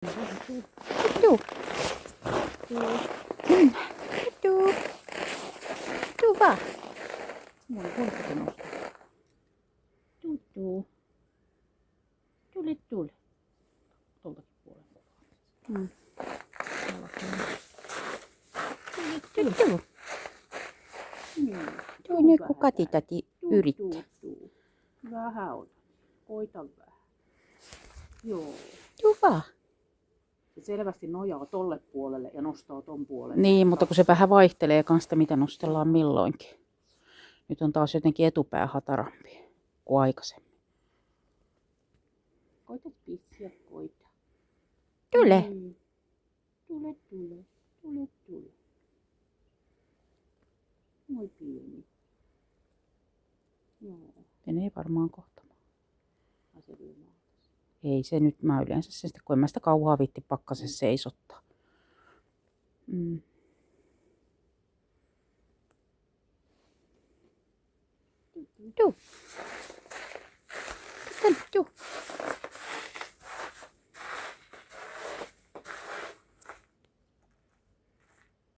Tuu. Tuu. Tuu vaan. Mulla on polkka nostaa. Tuu. Tule. Tuoltakin puolelta. Tuu. Tuu nyt kun Kati-täti yrittää. Vähän ota. Koita vähän. Joo. Tuu vaan. Se selvästi nojaa tolle puolelle ja nostaa ton puolelle. Niin, mutta kun se vähän vaihtelee kanssa, mitä nostellaan milloinkin. Nyt on taas jotenkin etupää hatarampi kuin aikaisemmin. Koita pissiä, koita. Tule. Tule. Moi pieni. Joo. Menee varmaan kohtamaan. Asetelmaa. Ei se nyt, mä yleensä sen sitten, kun en mä sitä kauhaa viitti pakkasessa seisottaa. Tuu. Tuu.